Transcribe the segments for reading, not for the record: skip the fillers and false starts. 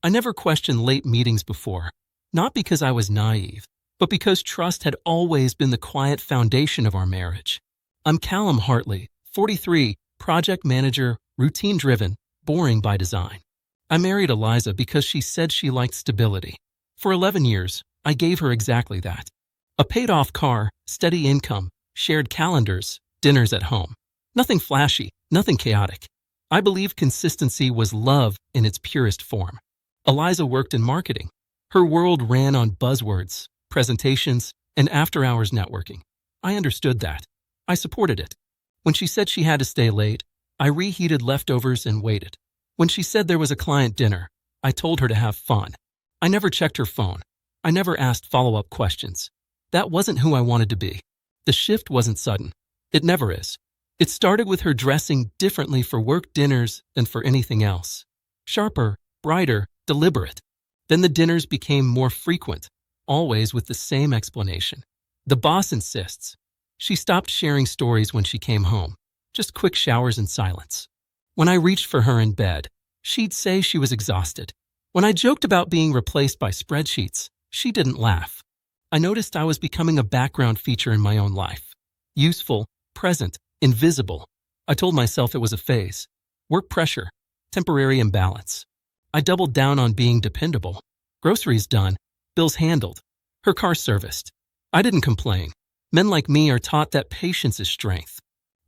I never questioned late meetings before, not because I was naive, but because trust had always been the quiet foundation of our marriage. I'm Callum Hartley, 43, project manager, routine-driven, boring by design. I married Eliza because she said she liked stability. For 11 years, I gave her exactly that. A paid-off car, steady income, shared calendars, dinners at home. Nothing flashy, nothing chaotic. I believe consistency was love in its purest form. Eliza worked in marketing. Her world ran on buzzwords, presentations, and after-hours networking. I understood that. I supported it. When she said she had to stay late, I reheated leftovers and waited. When she said there was a client dinner, I told her to have fun. I never checked her phone. I never asked follow-up questions. That wasn't who I wanted to be. The shift wasn't sudden. It never is. It started with her dressing differently for work dinners than for anything else. Sharper, brighter, deliberate. Then the dinners became more frequent, always with the same explanation. The boss insists. She stopped sharing stories when she came home, just quick showers and silence. When I reached for her in bed, she'd say she was exhausted. When I joked about being replaced by spreadsheets, she didn't laugh. I noticed I was becoming a background feature in my own life. Useful, present, invisible. I told myself it was a phase. Work pressure, temporary imbalance. I doubled down on being dependable. Groceries done, bills handled, her car serviced. I didn't complain. Men like me are taught that patience is strength.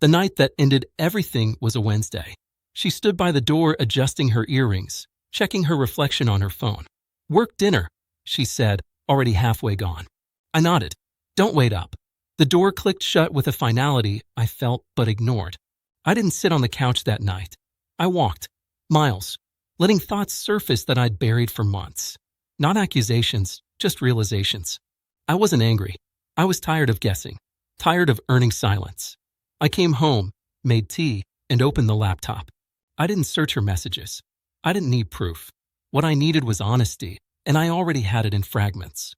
The night that ended everything was a Wednesday. She stood by the door adjusting her earrings, checking her reflection on her phone. "Work dinner," she said, already halfway gone. I nodded. "Don't wait up." The door clicked shut with a finality I felt but ignored. I didn't sit on the couch that night. I walked. Miles, letting thoughts surface that I'd buried for months. Not accusations, just realizations. I wasn't angry. I was tired of guessing, tired of earning silence. I came home, made tea, and opened the laptop. I didn't search her messages. I didn't need proof. What I needed was honesty, and I already had it in fragments.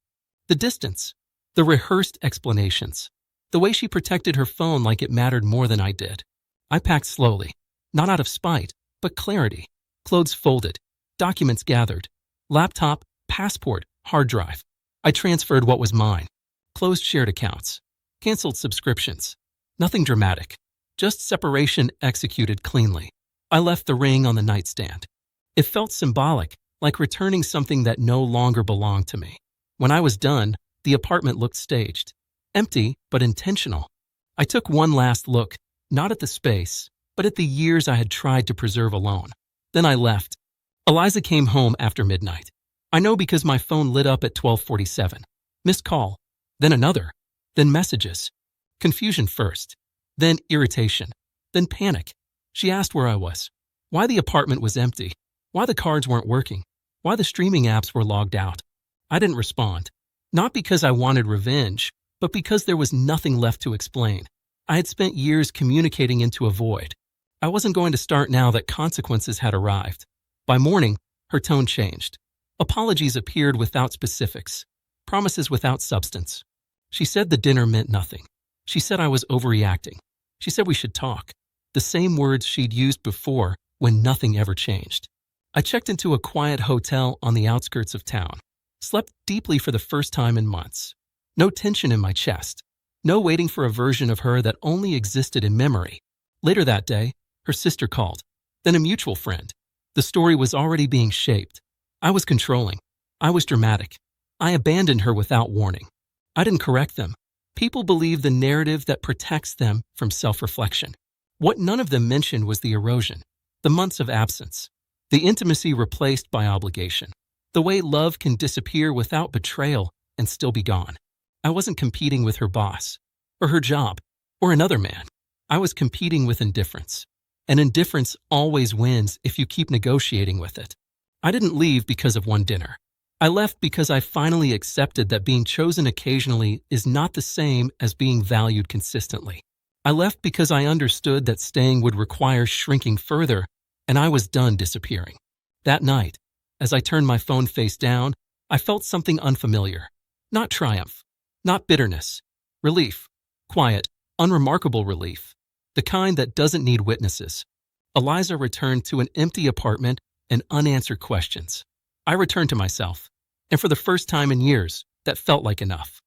The distance, the rehearsed explanations, the way she protected her phone like it mattered more than I did. I packed slowly, not out of spite, but clarity. Clothes folded, documents gathered, laptop, passport, hard drive. I transferred what was mine, closed shared accounts, canceled subscriptions. Nothing dramatic, just separation executed cleanly. I left the ring on the nightstand. It felt symbolic, like returning something that no longer belonged to me. When I was done, the apartment looked staged, empty but intentional. I took one last look, not at the space, but at the years I had tried to preserve alone. Then I left. Eliza came home after midnight. I know because my phone lit up at 12:47. Missed call, then another, then messages. Confusion first, then irritation, then panic. She asked where I was, why the apartment was empty, why the cards weren't working, why the streaming apps were logged out. I didn't respond, not because I wanted revenge, but because there was nothing left to explain. I had spent years communicating into a void. I wasn't going to start now that consequences had arrived. By morning, her tone changed. Apologies appeared without specifics, promises without substance. She said the dinner meant nothing. She said I was overreacting. She said we should talk. The same words she'd used before when nothing ever changed. I checked into a quiet hotel on the outskirts of town. Slept deeply for the first time in months. No tension in my chest. No waiting for a version of her that only existed in memory. Later that day, her sister called. Then a mutual friend. The story was already being shaped. I was controlling. I was dramatic. I abandoned her without warning. I didn't correct them. People believe the narrative that protects them from self-reflection. What none of them mentioned was the erosion, the months of absence, the intimacy replaced by obligation, the way love can disappear without betrayal and still be gone. I wasn't competing with her boss, or her job, or another man. I was competing with indifference. And indifference always wins if you keep negotiating with it. I didn't leave because of one dinner. I left because I finally accepted that being chosen occasionally is not the same as being valued consistently. I left because I understood that staying would require shrinking further, and I was done disappearing. That night, as I turned my phone face down, I felt something unfamiliar. Not triumph, not bitterness. Relief. Quiet, unremarkable relief. The kind that doesn't need witnesses. Eliza returned to an empty apartment and unanswered questions. I returned to myself. And for the first time in years, that felt like enough.